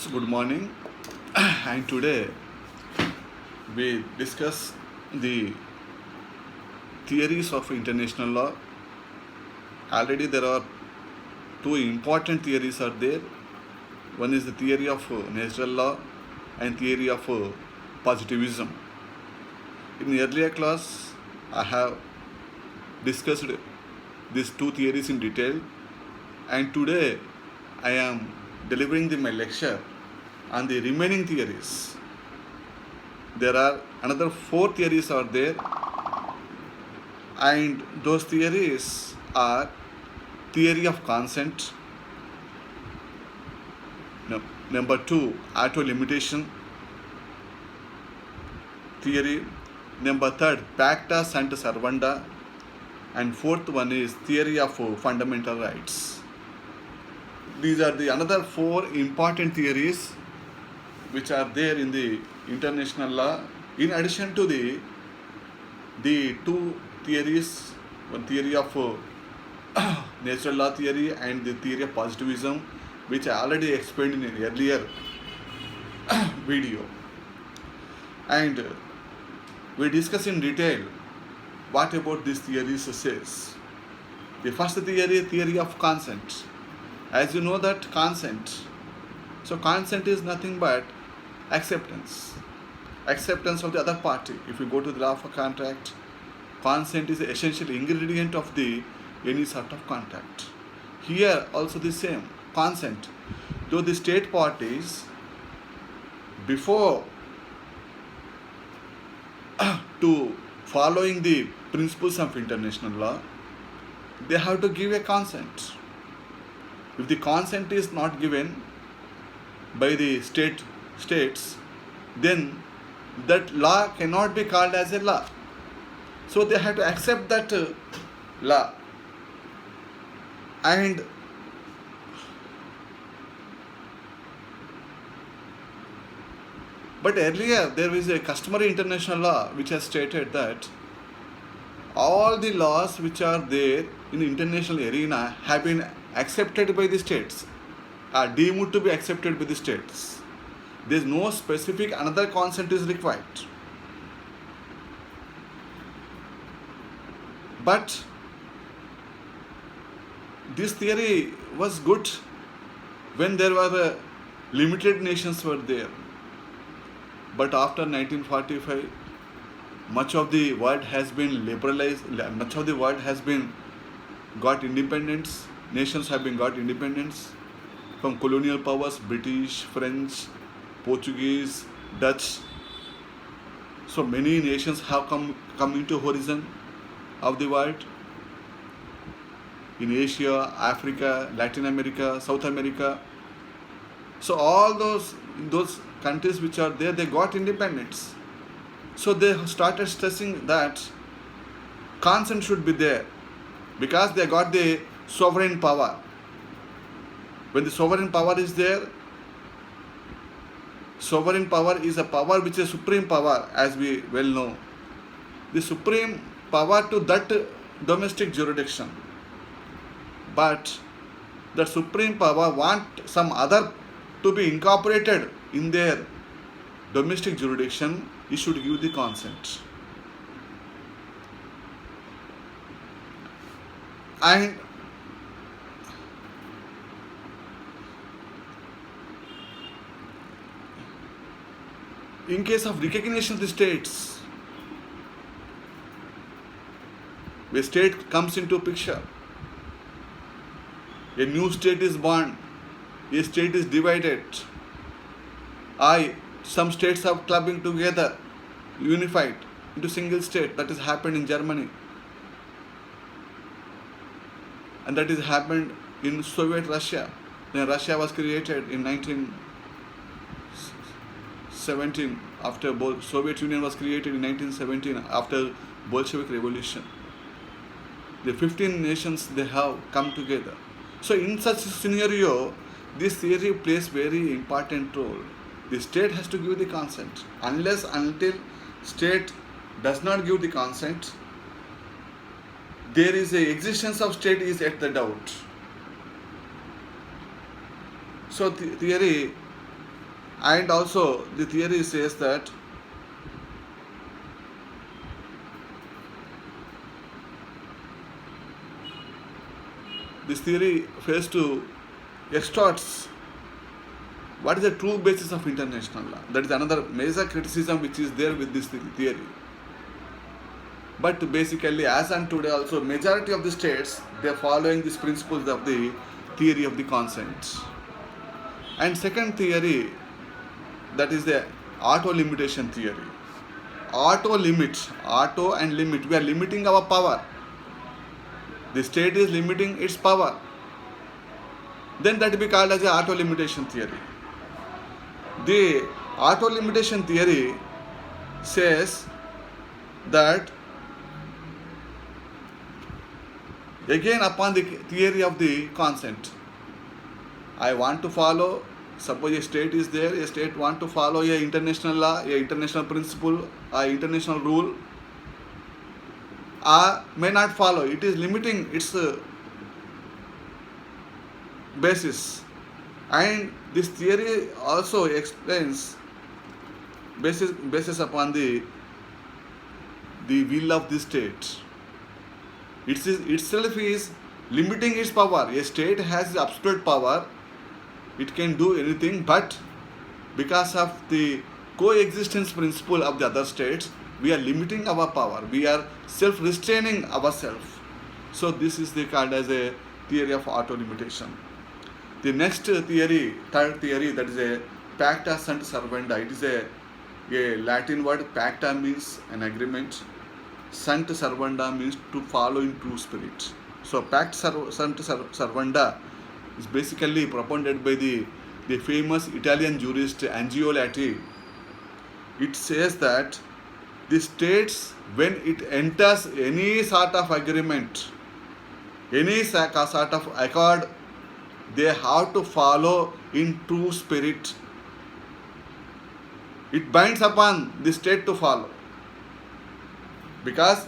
So good morning, and today we discuss the theories of international law. Already there are two important theories are there. One is the theory of natural law and theory of positivism. In the earlier class, I have discussed these two theories in detail, and today I am delivering my lecture on the remaining theories. There are another four theories are there, and those theories are theory of consent, number two, auto limitation theory, number third, pacta sunt servanda, and fourth one is theory of fundamental rights. These are the another four important theories which are there in the international law. In addition to the two theories, one theory of natural law theory and the theory of positivism, which I already explained in an earlier video. And we discuss in detail what about these theories says. The first theory of consent. As you know that consent, so consent is nothing but acceptance of the other party. If you go to the law of a contract, consent is the essential ingredient of the any sort of contract. Here also the same consent, though the state parties before to following the principles of international law, they have to give a consent. If the consent is not given by the states, then that law cannot be called as a law. So they have to accept that law. And but earlier there is a customary international law which has stated that all the laws which are there in the international arena have been accepted by the states, are deemed to be accepted by the states. There is no specific another consent is required. But this theory was good when there were limited nations were there. But after 1945, much of the world has been liberalized, much of the world has been got independence, nations have been got independence from colonial powers, British, French, Portuguese, Dutch. So many nations have come into horizon of the world. In Asia, Africa, Latin America, South America. So all those countries which are there, they got independence. So they started stressing that consent should be there because they got the sovereign power. When the sovereign power is there, sovereign power is a power which is supreme power, as we well know. The supreme power to that domestic jurisdiction. But the supreme power want some other to be incorporated in their domestic jurisdiction, he should give the consent. And in case of recognition of the states, a state comes into picture, a new state is born, a state is divided, some states are clubbing together, unified into single state. That has happened in Germany, and that has happened in Soviet Russia. When Russia was created in 1917, after Soviet Union was created in 1917 after Bolshevik Revolution. The 15 nations, they have come together. So in such a scenario, this theory plays very important role. The state has to give the consent. Until state does not give the consent, there is a existence of state is at the doubt. So theory And also the theory says that this theory fails to extorts what is the true basis of international law. That is another major criticism which is there with this theory. But basically, as on today also, majority of the states, they are following these principles of the theory of the consent. And second theory, that is the auto limitation theory. Auto and limit. We are limiting our power. The state is limiting its power. Then that will be called as a auto limitation theory. The auto limitation theory says that again upon the theory of the consent, I want to follow, suppose a state is there, a state want to follow a international law, a international principle, a international rule, may not follow. It is limiting its basis. And this theory also explains basis upon the will of the state. Itself is limiting its power. A state has absolute power. It can do anything, but because of the coexistence principle of the other states, we are limiting our power. We are self-restraining ourselves. So this is called as a theory of auto limitation. The next theory, third theory, that is a pacta sunt servanda. It is a Latin word. Pacta means an agreement. Sant servanda means to follow in true spirit. So pact sunt servanda is basically propounded by the famous Italian jurist Angiolati. It says that the states, when it enters any sort of agreement, any sort of accord, they have to follow in true spirit. It binds upon the state to follow, because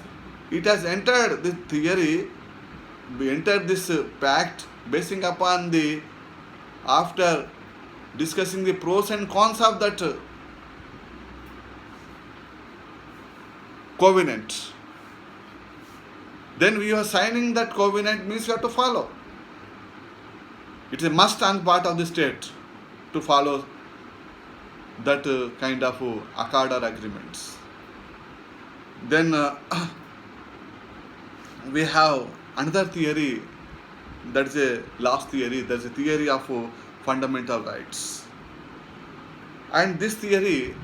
it has entered this theory, we entered this pact basing upon the, after discussing the pros and cons of that covenant. Then we are signing that covenant, means you have to follow. It is a must on part of the state to follow that kind of accord or agreements. Then we have another theory, that is a last theory, that is a theory of fundamental rights. And this theory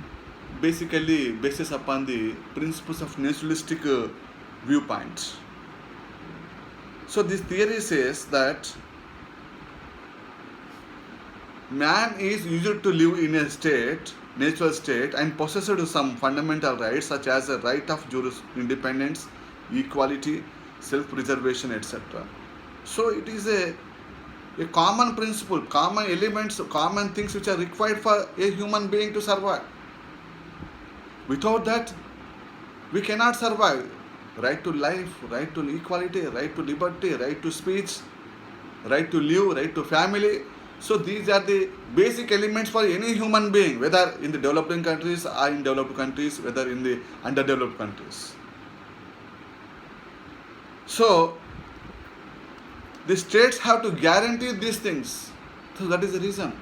basically bases upon the principles of naturalistic viewpoint. So this theory says that man is used to live in a state, natural state, and possessed some fundamental rights such as the right of independence, equality, self-preservation, etc. So it is a common principle, common elements, common things which are required for a human being to survive. Without that, we cannot survive. Right to life, right to equality, right to liberty, right to speech, right to live, right to family. So these are the basic elements for any human being, whether in the developing countries or in developed countries, whether in the underdeveloped countries. So the states have to guarantee these things. So that is the reason.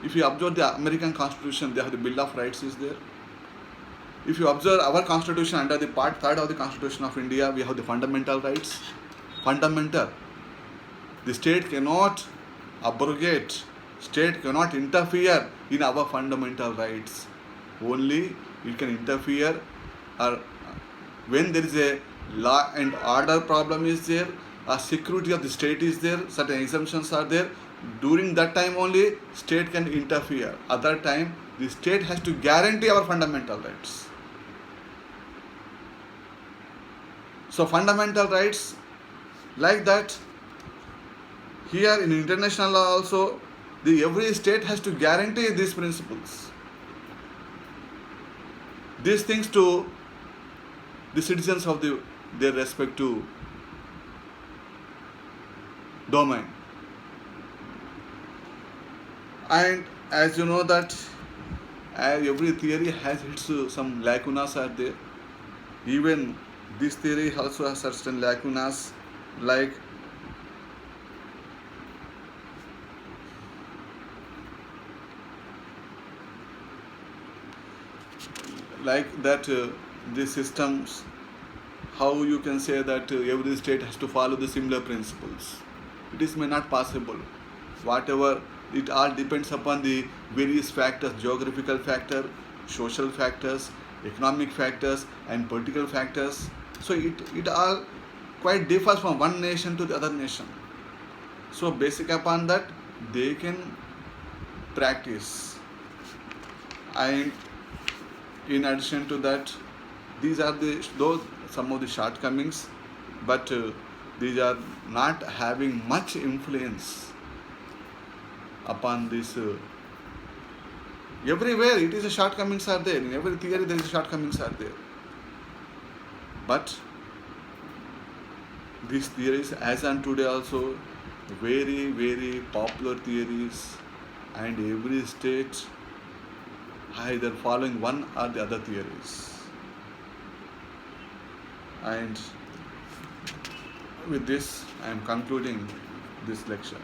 If you observe the American Constitution, they have the Bill of Rights is there. If you observe our Constitution under the Part 3rd of the Constitution of India, we have the fundamental rights. Fundamental. The state cannot abrogate, state cannot interfere in our fundamental rights. Only it can interfere when there is a law and order problem is there, a security of the state is there, certain exemptions are there. During that time only state can interfere. Other time the state has to guarantee our fundamental rights. So fundamental rights like that. Here in international law also, every state has to guarantee these principles, these things to the citizens of their respective domain. And as you know that every theory has its some lacunas are there. Even this theory also has certain lacunas, like that the systems, how you can say that every state has to follow the similar principles. It is may not possible. Whatever, it all depends upon the various factors, geographical factor, social factors, economic factors, and political factors. So it all quite differs from one nation to the other nation. So basic upon that, they can practice. And in addition to that, these are those some of the shortcomings, but these are not having much influence upon this. Everywhere it is a shortcomings are there. In every theory there is shortcomings are there. But these theories, as on today also, very very popular theories, and every state either following one or the other theories. And with this, I am concluding this lecture.